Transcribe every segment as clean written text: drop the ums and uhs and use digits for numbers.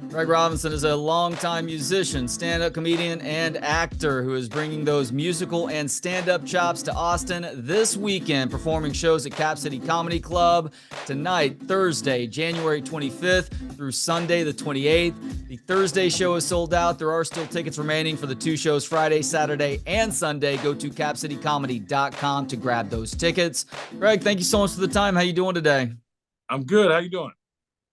Greg Robinson is a longtime musician, stand-up comedian, and actor who is bringing those musical and stand-up chops to Austin this weekend, performing shows at Cap City Comedy Club tonight, Thursday, January 25th through Sunday, the 28th. The Thursday show is sold out. There are still tickets remaining for the two shows, Friday, Saturday, and Sunday. Go to capcitycomedy.com to grab those tickets. Greg, thank you so much for the time. How you doing today? I'm good. How you doing?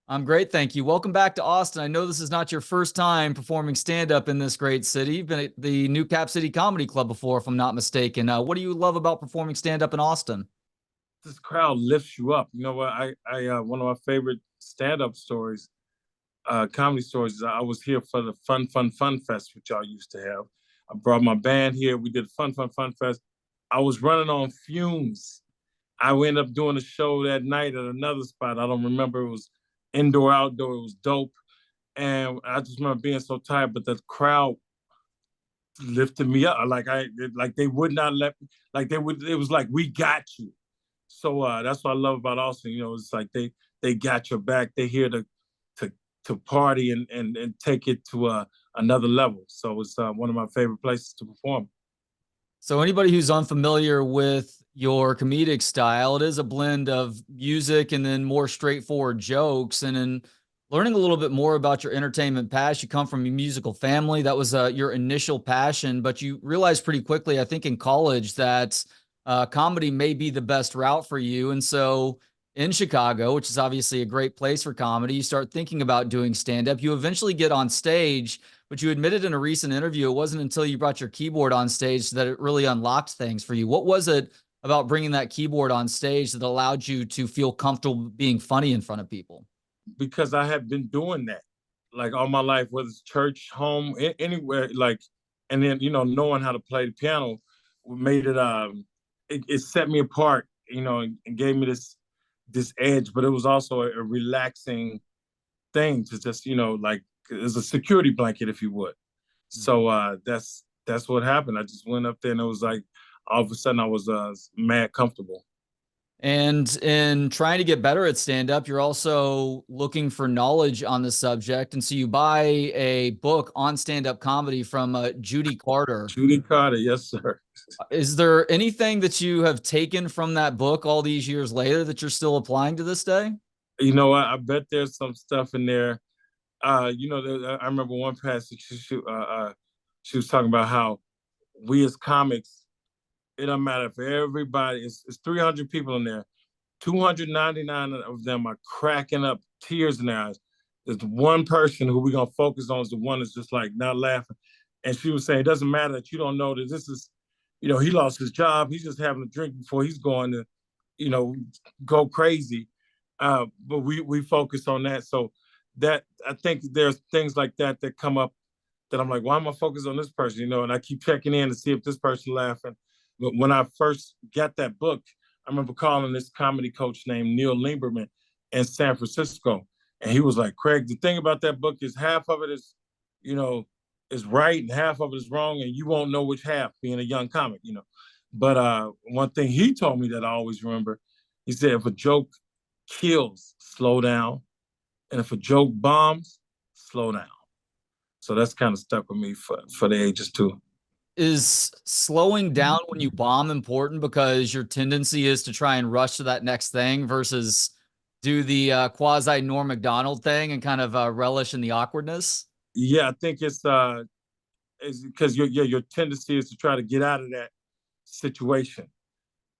I'm great, thank you. Welcome back to Austin. I know this is not your first time performing stand-up in this great city. You've been at the new Cap City Comedy Club before, if I'm not mistaken. What do you love about performing stand-up in Austin? This crowd lifts you up. You know what? One of my favorite stand-up stories, comedy stories, is I was here for the Fun Fest, which y'all used to have. I brought my band here. We did Fun Fest. I was running on fumes. I ended up doing a show that night at another spot. I don't remember. It was indoor, outdoor. It was dope. And I just remember being so tired, but the crowd lifted me up. Like they would not let me, it was like, we got you. So that's what I love about Austin. You know, it's like they got your back. They're here to party and take it to another level. So it's one of my favorite places to perform. So anybody who's unfamiliar with your comedic style, it is a blend of music and then more straightforward jokes. And in learning a little bit more about your entertainment past, you come from a musical family. That was your initial passion, but you realized pretty quickly, I think in college, that comedy may be the best route for you. And so in Chicago, which is obviously a great place for comedy, you start thinking about doing stand-up. You eventually get on stage, but you admitted in a recent interview, it wasn't until you brought your keyboard on stage that it really unlocked things for you. What was it about bringing that keyboard on stage that allowed you to feel comfortable being funny in front of people? Because I had been doing that like all my life, whether it's church, home, anywhere, like, and then, you know, knowing how to play the piano made it, it set me apart, you know, and gave me this edge, but it was also a relaxing thing to just, you know, like, it's a security blanket, if you would. So that's what happened. I just went up there and it was like, all of a sudden I was mad comfortable. And in trying to get better at stand-up, you're also looking for knowledge on the subject. And so you buy a book on stand-up comedy from Judy Carter. Judy Carter, yes, sir. Is there anything that you have taken from that book all these years later that you're still applying to this day? You know, I bet there's some stuff in there. You know, I remember one passage she was talking about how we as comics, it don't matter if everybody, it's 300 people in there, 299 of them are cracking up, tears in their eyes. There's one person who we're gonna focus on is the one that's just like not laughing. And she was saying, it doesn't matter that you don't know that this is, you know, he lost his job. He's just having a drink before he's going to, you know, go crazy. But we focus on that. So that, I think there's things like that that come up that I'm like, why am I focused on this person? You know, and I keep checking in to see if this person laughing. But when I first got that book, I remember calling this comedy coach named Neil Lieberman in San Francisco. And he was like, Craig, the thing about that book is half of it is, you know, is right and half of it is wrong. And you won't know which half, being a young comic, you know. But one thing he told me that I always remember, he said, if a joke kills, slow down. And if a joke bombs, slow down. So that's kind of stuck with me for the ages too. Is slowing down when you bomb important because your tendency is to try and rush to that next thing versus do the quasi Norm Macdonald thing and kind of relish in the awkwardness? Yeah, I think it's because your tendency is to try to get out of that situation,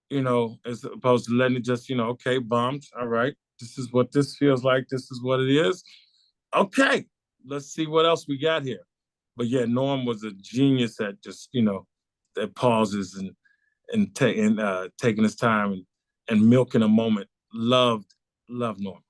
you know, as opposed to letting it just, you know, okay, bombed, all right, this is what this feels like, this is what it is. Okay, let's see what else we got here. But yeah, Norm was a genius at just, you know, that pauses and taking his time and milking a moment. Loved Norm.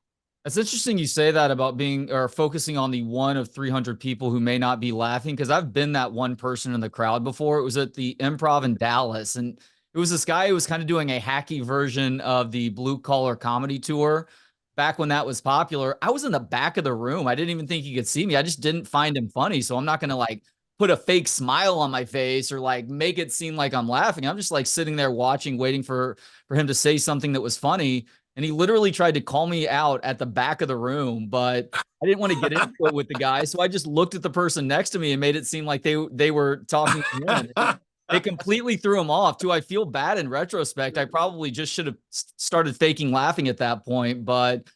It's interesting you say that about being or focusing on the one of 300 people who may not be laughing, because I've been that one person in the crowd before. It was at the Improv in Dallas, and it was this guy who was kind of doing a hacky version of the Blue Collar Comedy Tour back when that was popular. I was in the back of the room. I didn't even think he could see me. I just didn't find him funny. So I'm not going to like put a fake smile on my face or like make it seem like I'm laughing. I'm just like sitting there watching, waiting for him to say something that was funny. and he literally tried to call me out at the back of the room, but I didn't want to get into it with the guy, so I just looked at the person next to me and made it seem like they were talking to him. It completely threw him off. Do I feel bad in retrospect? I probably just should have started faking laughing at that point, but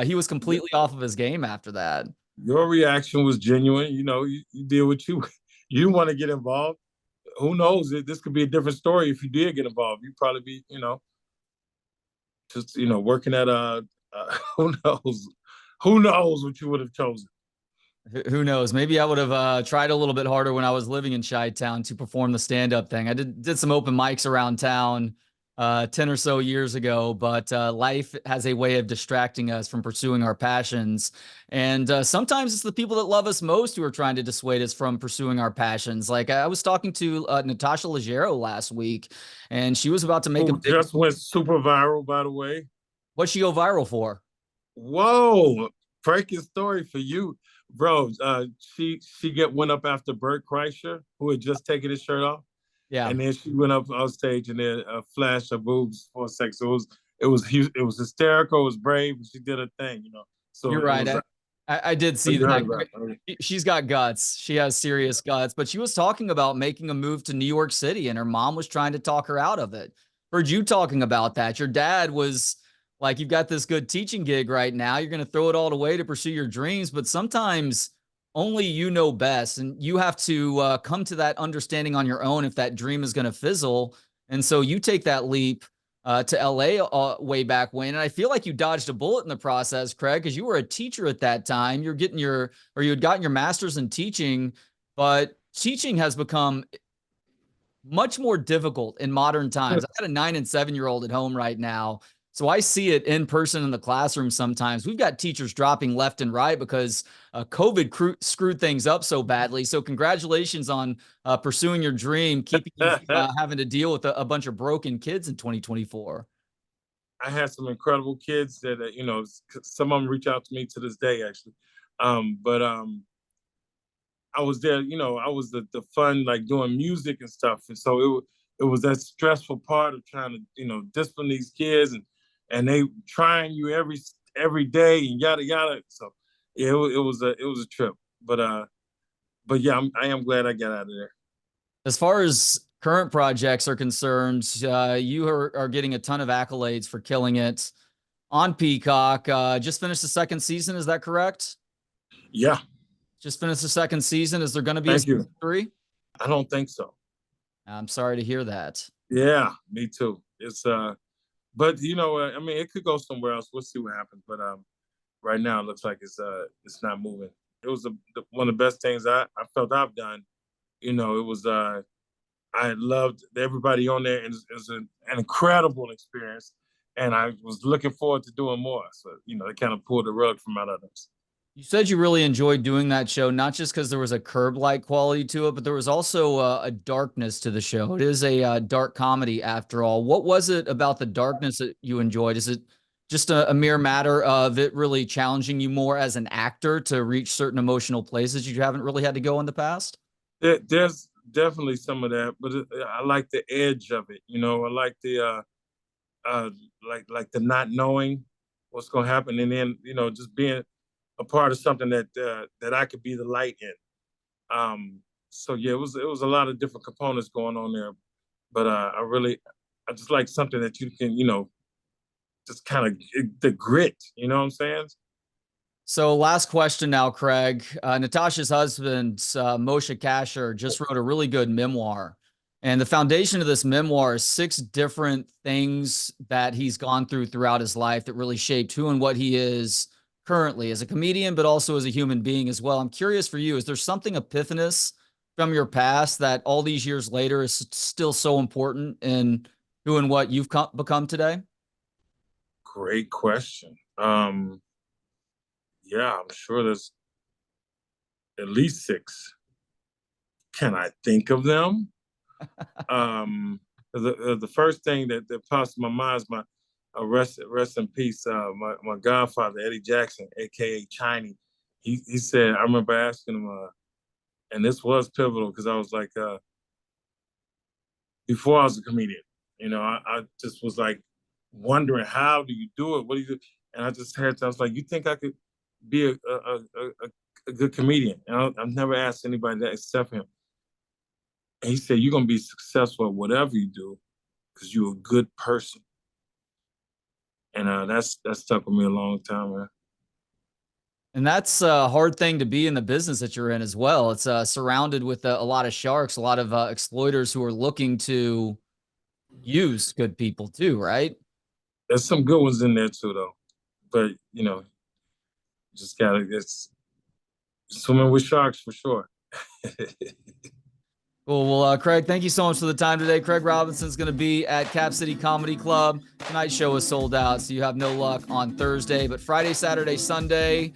he was completely off of his game after that. Your reaction was genuine. You did what you you didn't want to get involved. Who knows? This could be a different story if you did get involved. You'd probably be, just working at who knows? Who knows what you would have chosen? Who knows? Maybe I would have tried a little bit harder when I was living in Chi-Town to perform the stand-up thing. I did some open mics around town 10 or so years ago, but life has a way of distracting us from pursuing our passions. And sometimes it's the people that love us most who are trying to dissuade us from pursuing our passions. Like I was talking to Natasha Leggero last week, and she was about to make a Who big. just went super viral, by the way. What'd she go viral for? Whoa, breaking story for you, bro. She went up after Bert Kreischer, who had just taken his shirt off, Yeah, and then she went up on stage and then flashed her boobs for a sec. So it was hysterical. It was brave. She did her thing. So you're it right. was. I did So see you heard that. about it. She's got guts. She has serious guts, but she was talking about making a move to New York City, and her mom was trying to talk her out of it. Heard you talking about that. Your dad was like, "You've got this good teaching gig right now. You're going to throw it all away to pursue your dreams." But sometimes only you know best, and you have to come to that understanding on your own if that dream is going to fizzle. And so you take that leap to LA way back when. And I feel like you dodged a bullet in the process, Craig, because you were a teacher at that time. You had gotten your master's in teaching, but teaching has become much more difficult in modern times. I've got a 9 and 7 year old at home right now. So I see it in person in the classroom sometimes. We've got teachers dropping left and right because COVID screwed things up so badly. So congratulations on pursuing your dream, keeping you from having to deal with a bunch of broken kids in 2024. I had some incredible kids that some of them reach out to me to this day actually. But I was there. I was the fun like doing music and stuff, and so it was that stressful part of trying to discipline these kids and they trying you every day and yada yada. So yeah, it was a trip, but yeah, I am glad I got out of there. As far as current projects are concerned, you are getting a ton of accolades for killing it on Peacock. Just finished the second season. Is that correct? Yeah, Just finished the second season. Is there going to be a thank you. season three? I don't think so. I'm sorry to hear that. Yeah, me too. But I mean, it could go somewhere else. We'll see what happens. But right now, it looks like it's not moving. It was one of the best things I felt I've done. It was I loved everybody on there, and it was an incredible experience. And I was looking forward to doing more. So they kind of pulled the rug from out of us. You said you really enjoyed doing that show, not just because there was a curb-like quality to it, but there was also a darkness to the show. It is a dark comedy, after all. What was it about the darkness that you enjoyed? Is it just a mere matter of it really challenging you more as an actor to reach certain emotional places you haven't really had to go in the past? There's definitely some of that, but I like the edge of it. I like the like the not knowing what's going to happen, and then just being a part of something that I could be the light in. So yeah, it was a lot of different components going on there, but I just like something that you can just kind of the grit. You know what I'm saying? So, last question now, Craig. Natasha's husband, Moshe Kasher, just wrote a really good memoir. And the foundation of this memoir is 6 different things that he's gone through throughout his life that really shaped who and what he is currently as a comedian, but also as a human being as well. I'm curious for you, is there something epiphanous from your past that all these years later is still so important in who and what you've become today? Great question. Yeah, I'm sure there's at least 6. Can I think of them? The first thing that pops in my mind is my rest in peace. My godfather Eddie Jackson, aka Chinese. He said I remember asking him, and this was pivotal because I was like, before I was a comedian, I just was like wondering, how do you do it? What do you do? And I just had to, I was like, you think I could be a good comedian? And I've never asked anybody that except him. And he said, you're going to be successful at whatever you do because you're a good person. And that stuck with me a long time, man. And that's a hard thing to be in the business that you're in as well. It's surrounded with a lot of sharks, a lot of exploiters who are looking to use good people too, right? There's some good ones in there too, though. But, you know, just gotta get swimming with sharks for sure. Cool. Well, Craig, thank you so much for the time today. Craig Robinson's going to be at Cap City Comedy Club. Tonight's show is sold out, so you have no luck on Thursday. But Friday, Saturday, Sunday,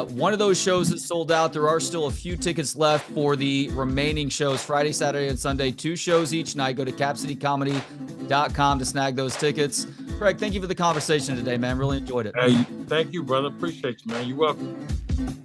one of those shows is sold out. There are still a few tickets left for the remaining shows. Friday, Saturday, and Sunday, 2 shows each night. Go to capcitycomedy.com to snag those tickets. Craig, thank you for the conversation today, man. Really enjoyed it. Hey, thank you, brother. Appreciate you, man. You're welcome.